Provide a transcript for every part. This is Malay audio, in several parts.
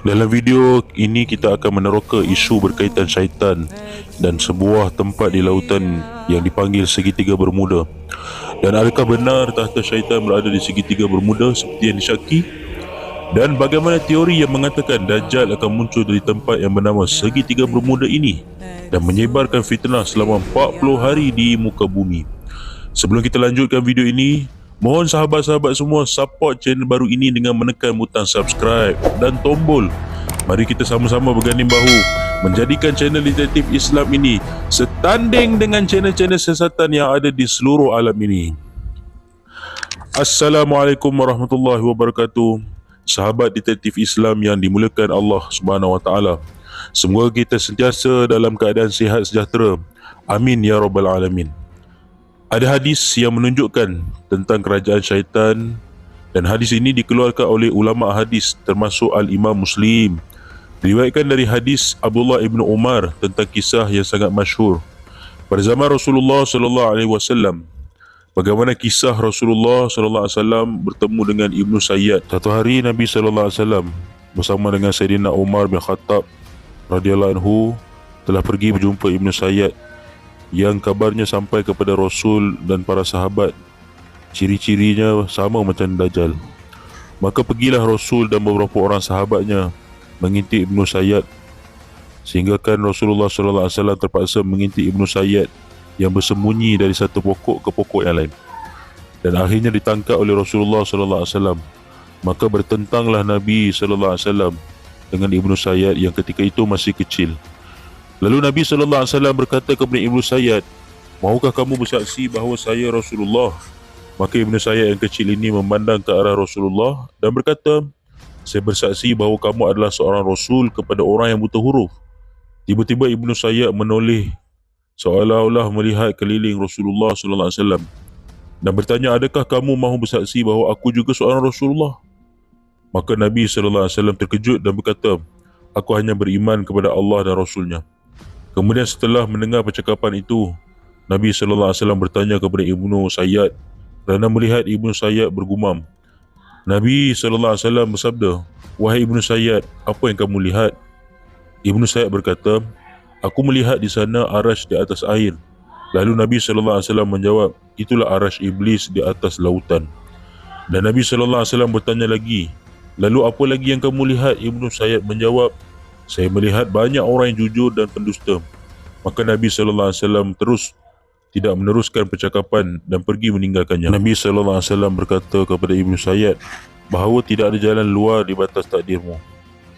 Dalam video ini kita akan meneroka isu berkaitan syaitan dan sebuah tempat di lautan yang dipanggil segitiga Bermuda. Dan adakah benar tahta syaitan berada di segitiga Bermuda seperti yang disyaki? Dan bagaimana teori yang mengatakan Dajjal akan muncul dari tempat yang bernama segitiga Bermuda ini dan menyebarkan fitnah selama 40 hari di muka bumi? Sebelum kita lanjutkan video ini, mohon sahabat-sahabat semua support channel baru ini dengan menekan butang subscribe dan tombol. Mari kita sama-sama berganding bahu menjadikan channel Detektif Islam ini setanding dengan channel-channel sesatan yang ada di seluruh alam ini. Assalamualaikum warahmatullahi wabarakatuh. Sahabat Detektif Islam yang dimuliakan Allah Subhanahu Wa Taala. Semoga kita sentiasa dalam keadaan sihat sejahtera. Amin ya rabbal alamin. Ada hadis yang menunjukkan tentang kerajaan syaitan, dan hadis ini dikeluarkan oleh ulama hadis termasuk Al-Imam Muslim. Diriwayatkan dari hadis Abdullah ibnu Umar tentang kisah yang sangat masyhur pada zaman Rasulullah sallallahu alaihi wasallam. Bagaimana kisah Rasulullah sallallahu alaihi wasallam bertemu dengan Ibnu Sayyad. Satu hari Nabi sallallahu alaihi wasallam bersama dengan Sayyidina Umar bin Khattab radhiyallahu anhu telah pergi berjumpa Ibnu Sayyad yang kabarnya sampai kepada Rasul dan para sahabat. Ciri-cirinya sama macam Dajjal. Maka pergilah Rasul dan beberapa orang sahabatnya mengintip Ibnu Sayyad, sehingga kan Rasulullah SAW terpaksa mengintip Ibnu Sayyad yang bersembunyi dari satu pokok ke pokok yang lain. Dan akhirnya ditangkap oleh Rasulullah SAW. Maka bertentanglah Nabi SAW dengan Ibnu Sayyad yang ketika itu masih kecil. Lalu Nabi SAW berkata kepada Ibnu Sayyad, "Maukah kamu bersaksi bahawa saya Rasulullah?" Maka Ibnu Sayyad yang kecil ini memandang ke arah Rasulullah dan berkata, "Saya bersaksi bahawa kamu adalah seorang Rasul kepada orang yang buta huruf." Tiba-tiba Ibnu Sayyad menoleh seolah-olah melihat keliling Rasulullah SAW dan bertanya, "Adakah kamu mahu bersaksi bahawa aku juga seorang Rasulullah?" Maka Nabi SAW terkejut dan berkata, "Aku hanya beriman kepada Allah dan Rasulnya." Kemudian setelah mendengar percakapan itu, Nabi SAW bertanya kepada Ibnu Sayyad kerana melihat Ibnu Sayyad bergumam. Nabi SAW bersabda, "Wahai Ibnu Sayyad, apa yang kamu lihat?" Ibnu Sayyad berkata, "Aku melihat di sana arash di atas air." Lalu Nabi SAW menjawab, "Itulah arash iblis di atas lautan." Dan Nabi SAW bertanya lagi, "Lalu apa lagi yang kamu lihat?" Ibnu Sayyad menjawab, "Saya melihat banyak orang yang jujur dan pendusta." Maka Nabi SAW terus tidak meneruskan percakapan dan pergi meninggalkannya. Nabi SAW berkata kepada Ibnu Sayyad bahawa tidak ada jalan luar di batas takdirmu.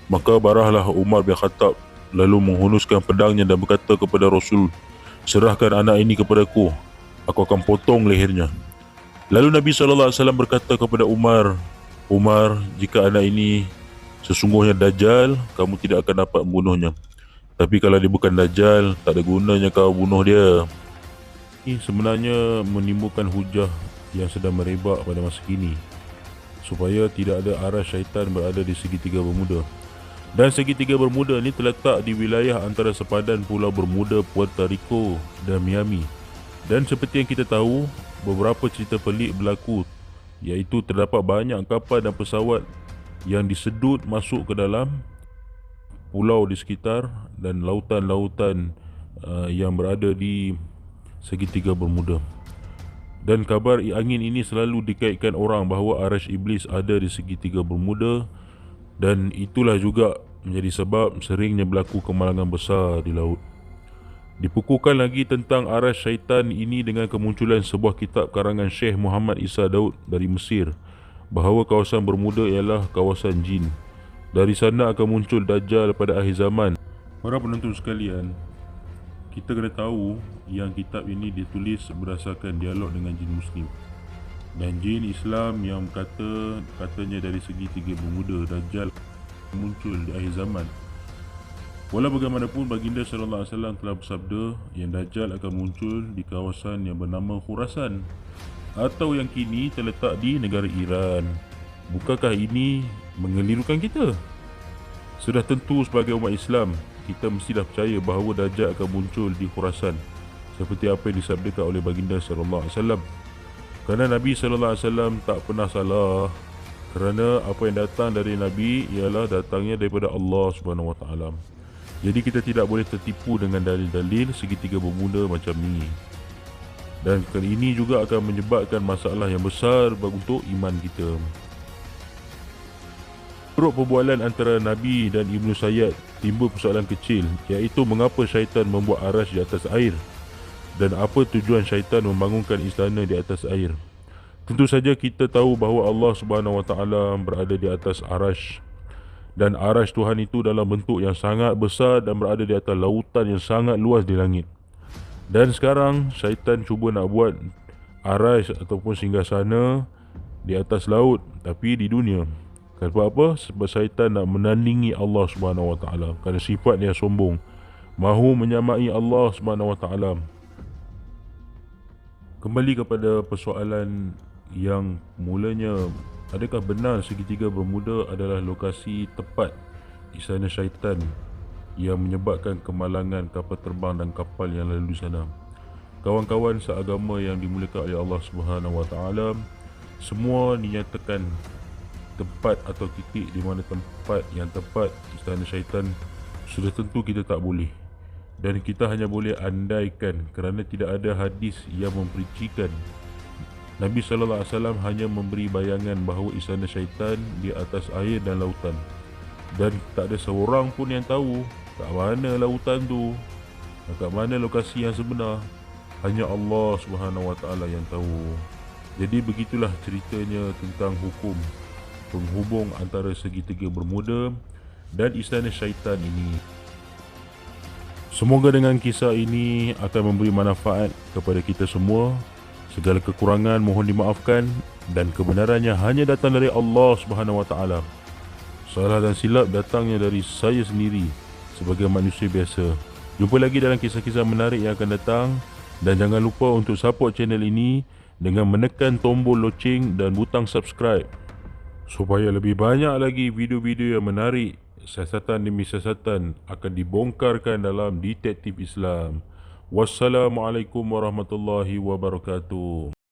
Maka barahlah Umar bin Khattab lalu menghunuskan pedangnya dan berkata kepada Rasul, "Serahkan anak ini kepadaku, aku akan potong lehernya." Lalu Nabi SAW berkata kepada Umar, "Umar, jika anak ini sesungguhnya Dajjal, kamu tidak akan dapat membunuhnya. Tapi kalau dia bukan Dajjal, tak ada gunanya kau bunuh dia." Ini sebenarnya menimbulkan hujah yang sedang merebak pada masa kini, supaya tidak ada arah syaitan berada di segitiga Bermuda. Dan segitiga Bermuda ini terletak di wilayah antara sepadan Pulau Bermuda, Puerto Rico dan Miami. Dan seperti yang kita tahu, beberapa cerita pelik berlaku, iaitu terdapat banyak kapal dan pesawat yang disedut masuk ke dalam pulau di sekitar dan lautan-lautan yang berada di segitiga Bermuda. Dan kabar angin ini selalu dikaitkan orang bahawa arash iblis ada di segitiga Bermuda, dan itulah juga menjadi sebab seringnya berlaku kemalangan besar di laut. Dipukulkan lagi tentang arash syaitan ini dengan kemunculan sebuah kitab karangan Syekh Muhammad Isa Daud dari Mesir, bahawa kawasan Bermuda ialah kawasan jin. Dari sana akan muncul Dajjal pada akhir zaman. Para penonton sekalian, kita kena tahu yang kitab ini ditulis berdasarkan dialog dengan jin Muslim dan jin Islam yang katanya dari segitiga Bermuda Dajjal muncul di akhir zaman. Walau bagaimanapun, baginda sallallahu alaihi wasallam telah bersabda yang Dajjal akan muncul di kawasan yang bernama Khurasan atau yang kini terletak di negara Iran. Bukankah ini mengelirukan kita? Sudah tentu sebagai umat Islam, kita mestilah percaya bahawa Dajjal akan muncul di Khurasan seperti apa yang disabdakan oleh baginda sallallahu alaihi wasallam. Kerana Nabi sallallahu alaihi wasallam tak pernah salah Kerana apa yang datang dari Nabi ialah datangnya daripada Allah Subhanahu Wa Taala. Jadi kita tidak boleh tertipu dengan dalil-dalil segitiga bermula macam ni. Dan ini juga akan menyebabkan masalah yang besar untuk iman kita. Menurut perbualan antara Nabi dan Ibnu Sayyad, timbul persoalan kecil, iaitu mengapa syaitan membuat arash di atas air dan apa tujuan syaitan membangunkan istana di atas air. Tentu saja kita tahu bahawa Allah Subhanahu Wa Taala berada di atas arash, dan arash Tuhan itu dalam bentuk yang sangat besar dan berada di atas lautan yang sangat luas di langit. Dan sekarang syaitan cuba nak buat arash ataupun singgasana di atas laut, tapi di dunia. Sebab apa? Sebab syaitan nak menandingi Allah Subhanahu Wa Taala, kerana sifat dia sombong, mahu menyamai Allah Subhanahu Wa Taala. Kembali kepada persoalan yang mulanya, adakah benar segitiga bermuda adalah lokasi tepat istana syaitan yang menyebabkan kemalangan kapal terbang dan kapal yang lalu di sana? Kawan-kawan seagama yang dimuliakan oleh Allah Subhanahu Wa Taala, semua dinyatakan tempat atau titik di mana tempat yang tepat istana syaitan, sudah tentu kita tak boleh. Dan kita hanya boleh andaikan, kerana tidak ada hadis yang memperincikan. Nabi SAW hanya memberi bayangan bahawa istana syaitan di atas air dan lautan, dan tak ada seorang pun yang tahu kat mana lautan tu, kat mana lokasi yang sebenar. Hanya Allah Subhanahu Wa Taala yang tahu. Jadi begitulah ceritanya tentang hukum penghubung antara segitiga bermuda dan istana syaitan ini. Semoga dengan kisah ini akan memberi manfaat kepada kita semua. Segala kekurangan mohon dimaafkan, dan kebenarannya hanya datang dari Allah Subhanahu Wa Taala. Salah dan silap datangnya dari saya sendiri sebagai manusia biasa. Jumpa lagi dalam kisah-kisah menarik yang akan datang, dan jangan lupa untuk support channel ini dengan menekan tombol loceng dan butang subscribe supaya lebih banyak lagi video-video yang menarik, siasatan demi siasatan akan dibongkarkan dalam Detektif Islam. Wassalamualaikum warahmatullahi wabarakatuh.